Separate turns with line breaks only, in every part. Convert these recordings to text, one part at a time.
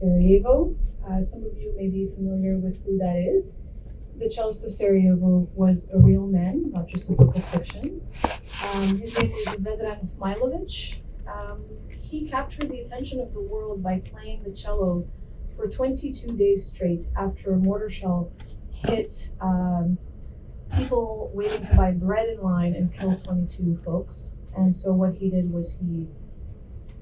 Sarajevo. Some of you may be familiar with who that is. The Cellist of Sarajevo was a real man, not just a book of fiction. His name is Vedran Smailovic. He captured the attention of the world by playing the cello for 22 days straight after a mortar shell hit people waiting to buy bread in line and killed 22 folks. And so what he did was he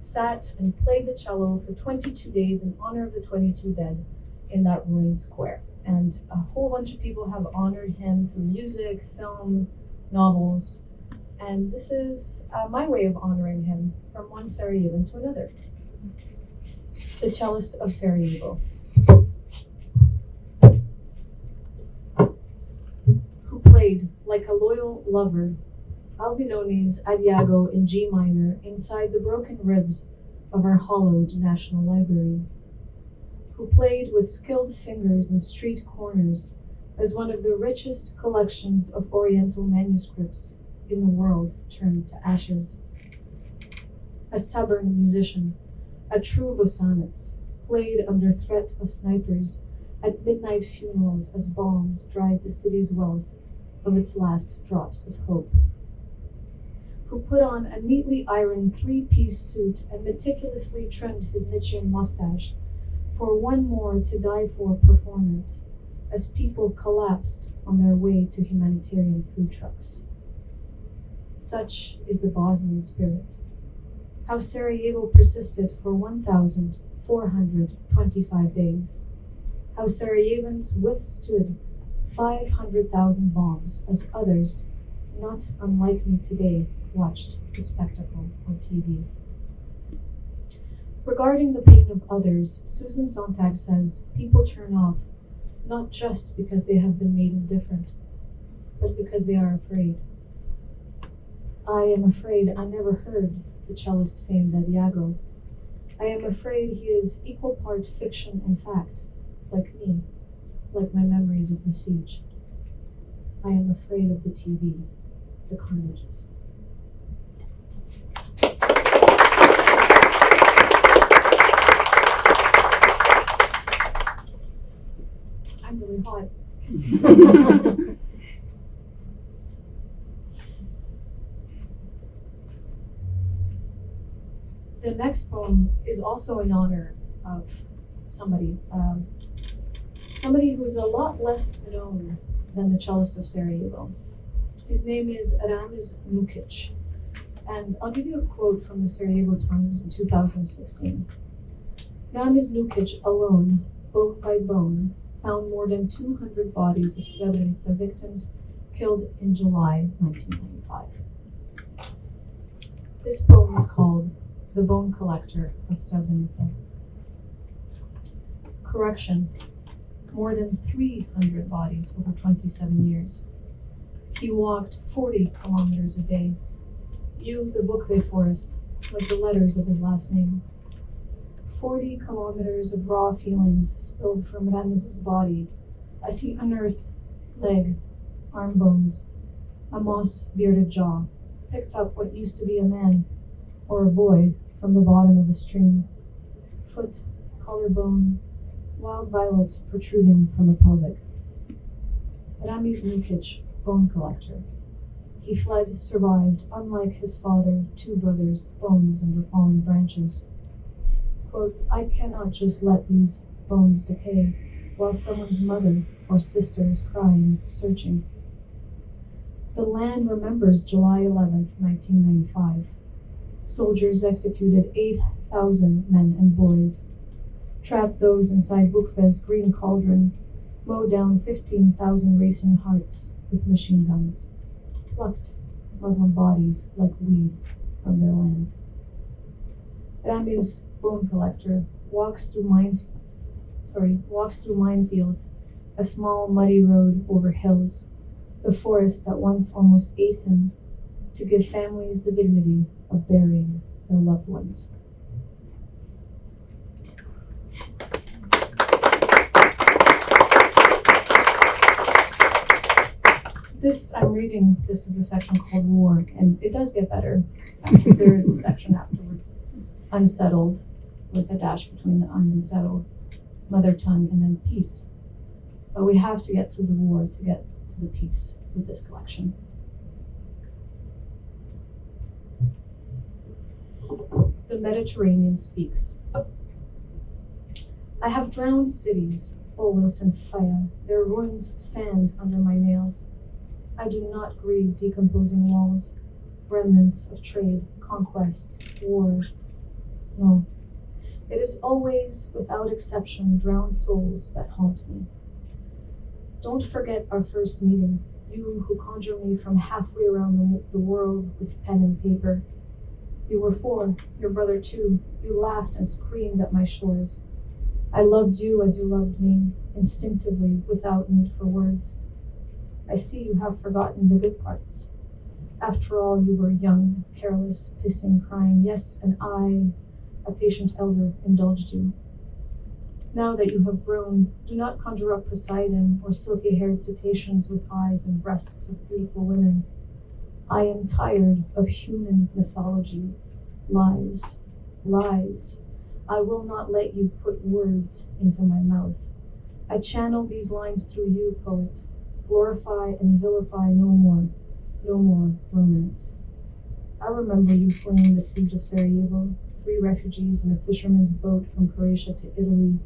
sat and played the cello for 22 days in honor of the 22 dead in that ruined square. And a whole bunch of people have honored him through music, film, novels. And this is my way of honoring him from one Sarajevan to another. The Cellist of Sarajevo, who played like a loyal lover Albinoni's Adiago in G minor inside the broken ribs of our hollowed National Library, who played with skilled fingers in street corners as one of the richest collections of Oriental manuscripts in the world turned to ashes. A stubborn musician, a true Bosanic, played under threat of snipers at midnight funerals as bombs dried the city's wells of its last drops of hope, who put on a neatly ironed three-piece suit and meticulously trimmed his Nietzschean mustache for one more to die for performance as people collapsed on their way to humanitarian food trucks. Such is the Bosnian spirit. How Sarajevo persisted for 1,425 days. How Sarajevans withstood 500,000 bombs as others, not unlike me today, watched the spectacle on TV. Regarding the pain of others, Susan Sontag says people turn off not just because they have been made indifferent, but because they are afraid. I am afraid I never heard the cellist famed Adiago. I am afraid he is equal part fiction and fact, like me, like my memories of the siege. I am afraid of the TV, the carnages. I'm really hot. The next poem is also in honor of somebody who is a lot less known than the Cellist of Sarajevo. His name is Ramiz Nukic, and I'll give you a quote from the Sarajevo Times in 2016. Ramiz Nukic alone, bone by bone, found more than 200 bodies of Srebrenica victims killed in July 1995. This poem is called The Bone Collector of Srebrenica. Correction, more than 300 bodies over 27 years. He walked 40 kilometers a day. You, the Bukve forest, like the letters of his last name. 40 kilometers of raw feelings spilled from Ramiz's body as he unearthed leg, arm bones, a moss-bearded jaw, picked up what used to be a man or a boy from the bottom of a stream, foot, collarbone, wild violets protruding from the pelvic. Ramiz Nukic, bone collector. He fled, survived, unlike his father, two brothers, bones under fallen branches. Quote, I cannot just let these bones decay while someone's mother or sister is crying, searching. The land remembers July 11th, 1995. Soldiers executed 8,000 men and boys, trapped those inside Bukve's green cauldron, mowed down 15,000 racing hearts with machine guns, plucked Muslim bodies like weeds from their lands. Ramiz, bone collector, walks through minefields, a small muddy road over hills, the forest that once almost ate him, to give families the dignity of burying their loved ones. This is the section called War, and it does get better. There is a section afterwards, Unsettled. with a dash between the un and settled, mother tongue, and then peace. But we have to get through the war to get to the peace with this collection. The Mediterranean speaks. I have drowned cities, Olus and Faya, their ruins sand under my nails. I do not grieve decomposing walls, remnants of trade, conquest, war. No, it is always, without exception, drowned souls that haunt me. Don't forget our first meeting, you who conjure me from halfway around the world with pen and paper. You were 4, your brother 2. You laughed and screamed at my shores. I loved you as you loved me, instinctively, without need for words. I see you have forgotten the good parts. After all, you were young, careless, pissing, crying. Yes, and I, a patient elder, indulged you. Now that you have grown, do not conjure up Poseidon or silky-haired cetaceans with eyes and breasts of beautiful women. I am tired of human mythology. Lies, lies. I will not let you put words into my mouth. I channel these lines through you, poet. Glorify and vilify no more romance. I remember you fleeing the Siege of Sarajevo, 3 refugees in a fisherman's boat from Croatia to Italy,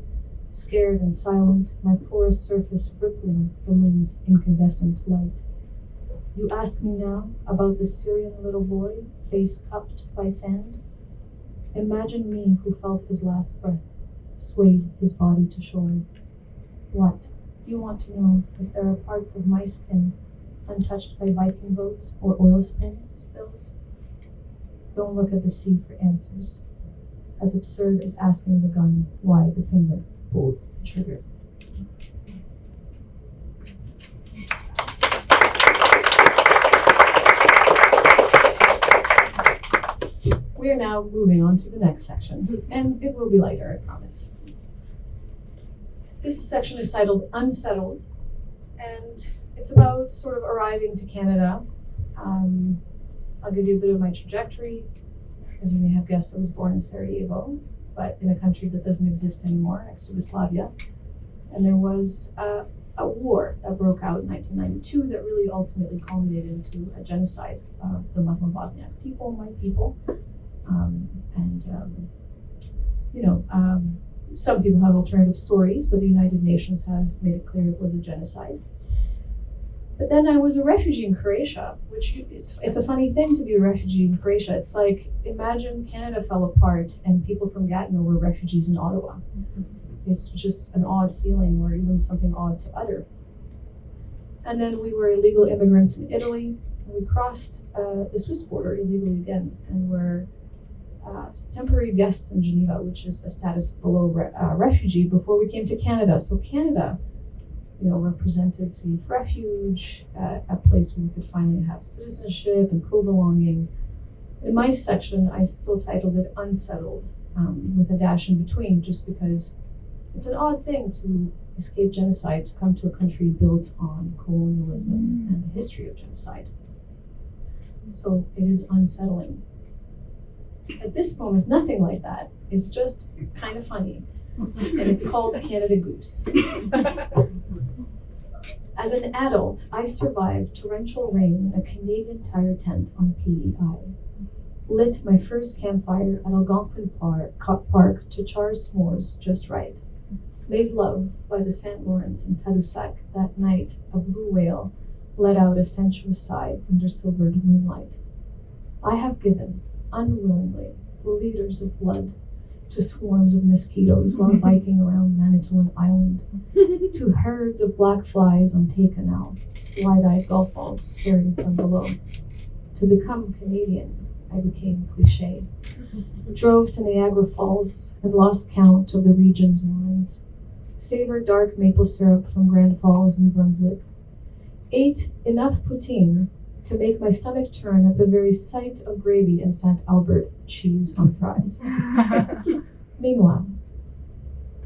scared and silent, my porous surface rippling the moon's incandescent light. You ask me now about the Syrian little boy, face cupped by sand? Imagine me who felt his last breath, swayed his body to shore. What? You want to know if there are parts of my skin untouched by Viking boats or oil spills? Don't look at the sea for answers. As absurd as asking the gun why the finger pulled the trigger. We are now moving on to the next section, and it will be lighter, I promise. This section is titled Unsettled, and it's about sort of arriving to Canada. I'll give you a bit of my trajectory. As you may have guessed, I was born in Sarajevo, but in a country that doesn't exist anymore, ex-Yugoslavia. And there was a war that broke out in 1992 that really ultimately culminated into a genocide of the Muslim Bosniak people, my people. Some people have alternative stories, but the United Nations has made it clear it was a genocide. But then I was a refugee in Croatia, which it's a funny thing to be a refugee in Croatia. It's like, imagine Canada fell apart and people from Gatineau were refugees in Ottawa. It's just an odd feeling, or even something odd to utter. And then we were illegal immigrants in Italy, and we crossed the Swiss border illegally again, and were temporary guests in Geneva, which is a status below refugee, before we came to Canada. So Canada, represented safe refuge, a place where we could finally have citizenship and co-belonging. In my section, I still titled it Unsettled, with a dash in between, just because it's an odd thing to escape genocide, to come to a country built on colonialism and a history of genocide. So it is unsettling. At this poem is nothing like that. It's just kind of funny. And it's called Canada Goose. As an adult, I survived torrential rain in a Canadian Tire tent on PEI. Lit my first campfire at Algonquin Park to char s'mores just right. Made love by the St. Lawrence in Tadoussac that night. A blue whale let out a sensuous sigh under silvered moonlight. I have given, unwillingly, liters of blood to swarms of mosquitoes while biking around Manitoulin Island, to herds of black flies on Tay Canal, wide-eyed golf balls staring from below. To become Canadian, I became cliché. Drove to Niagara Falls and lost count of the region's wines. Savored dark maple syrup from Grand Falls, New Brunswick. Ate enough poutine to make my stomach turn at the very sight of gravy and St. Albert cheese on fries. Meanwhile,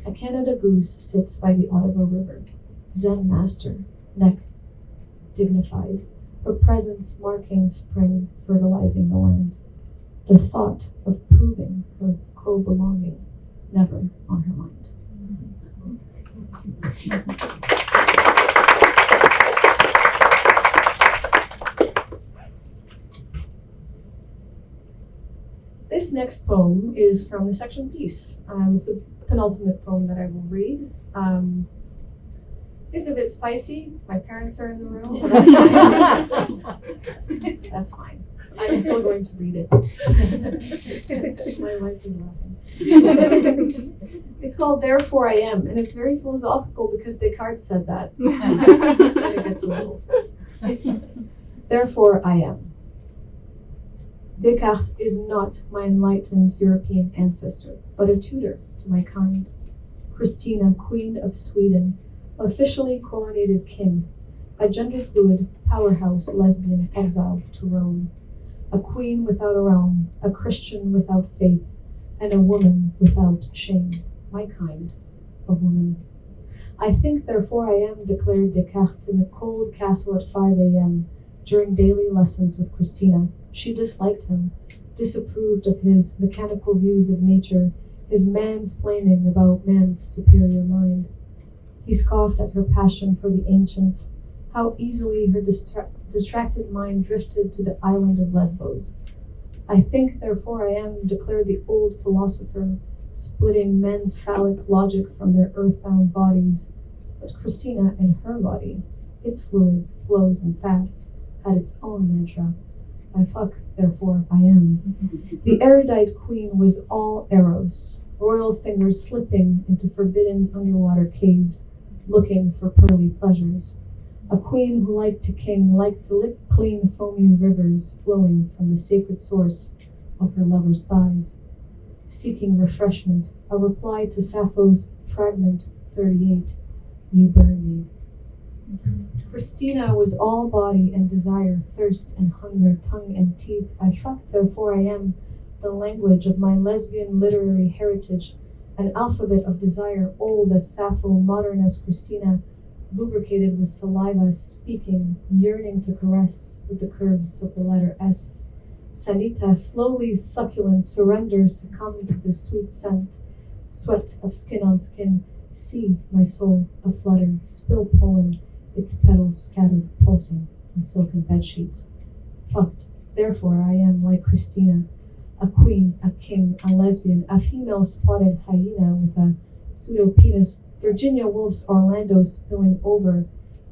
a Canada goose sits by the Ottawa River, Zen master, neck dignified, her presence marking spring, fertilizing the land. The thought of proving her co-belonging never on her mind. This next poem is from the section Peace. It's the penultimate poem that I will read. It's a bit spicy. My parents are in the room, but that's fine. That's fine. I'm still going to read it. My wife is laughing. It's called Therefore I Am, and it's very philosophical because Descartes said that. And it gets a little spicy. Therefore I am. Descartes is not my enlightened European ancestor, but a tutor to my kind. Christina, Queen of Sweden, officially coronated king, a gender-fluid powerhouse lesbian exiled to Rome, a queen without a realm, a Christian without faith, and a woman without shame, my kind of woman. I think, therefore I am, declared Descartes in the cold castle at 5 a.m. during daily lessons with Christina. She disliked him, disapproved of his mechanical views of nature, his mansplaining about man's superior mind. He scoffed at her passion for the ancients, how easily her distracted mind drifted to the island of Lesbos. I think, therefore I am, declared the old philosopher, splitting men's phallic logic from their earthbound bodies. But Christina and her body, its fluids, flows, and facts, had its own mantra. I fuck, therefore I am. The erudite queen was all eros, royal fingers slipping into forbidden underwater caves, looking for pearly pleasures. A queen who liked to king, liked to lick clean foamy rivers flowing from the sacred source of her lover's thighs. Seeking refreshment, a reply to Sappho's fragment 38, you burn me. Christina was all body and desire, thirst and hunger, tongue and teeth. I fuck, therefore I am, the language of my lesbian literary heritage, an alphabet of desire, old as Sappho, modern as Christina, lubricated with saliva, speaking, yearning to caress with the curves of the letter S. Sanita, slowly succulent, surrender, succumb to the sweet scent, sweat of skin on skin. See my soul aflutter, spill pollen, its petals scattered, pulsing on silken bedsheets. Fucked, therefore I am like Christina, a queen, a king, a lesbian, a female spotted hyena with a pseudo-penis, Virginia Woolf's Orlando spilling over,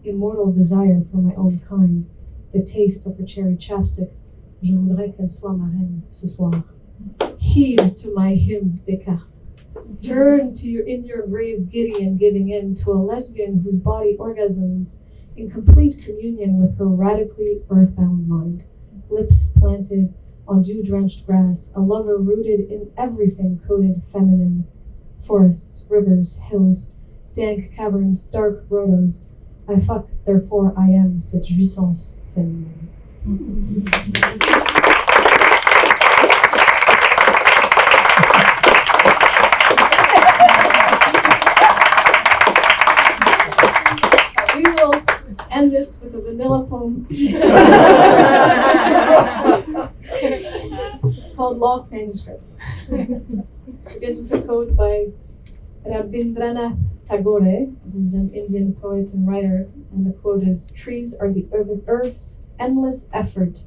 immortal desire for my own kind, the taste of her cherry chapstick. Je voudrais qu'elle soit ma reine ce soir. Heed to my hymn, Descartes. Turn to you in your grave, giddy and giving in to a lesbian whose body orgasms in complete communion with her radically earthbound mind. Lips planted on dew-drenched grass, a lover rooted in everything coded feminine. Forests, rivers, hills, dank caverns, dark grottos. I fuck, therefore I am cette jouissance féminine. We will end this with a vanilla poem called Lost Manuscripts. It begins with a quote by Rabindranath Tagore, who's an Indian poet and writer, and the quote is, "Trees are the earth's endless effort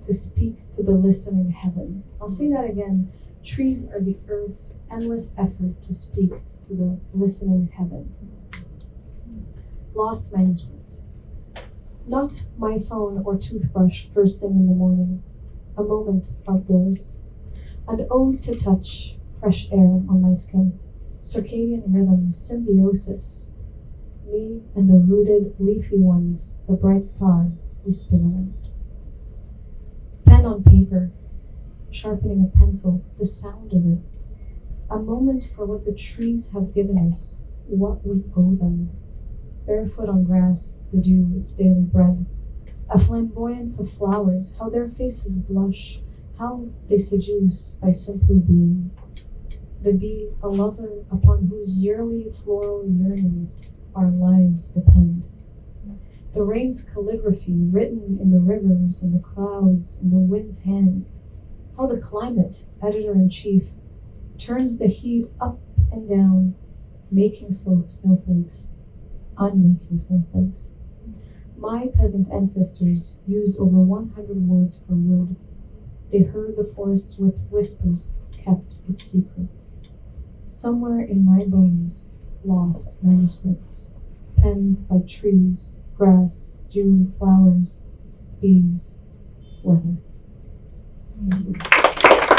to speak to the listening heaven." I'll say that again. Trees are the earth's endless effort to speak to the listening heaven. Lost manuscripts. Not my phone or toothbrush first thing in the morning. A moment outdoors. An ode to touch, fresh air on my skin. Circadian rhythm, symbiosis. Me and the rooted, leafy ones, the bright star we spin around. Pen on paper, sharpening a pencil, the sound of it. A moment for what the trees have given us, what we owe them. Barefoot on grass, the dew, its daily bread. A flamboyance of flowers, how their faces blush, how they seduce by simply being. The bee, a lover upon whose yearly floral yearnings our lives depend. The rain's calligraphy, written in the rivers and the clouds and the wind's hands. How the climate, editor-in-chief, turns the heat up and down, making snowflakes, unmaking snowflakes. My peasant ancestors used over 100 words for wood. They heard the forest's whispers, kept its secrets. Somewhere in my bones, lost manuscripts, penned by trees, grass, dew, flowers, bees, weather. Thank you.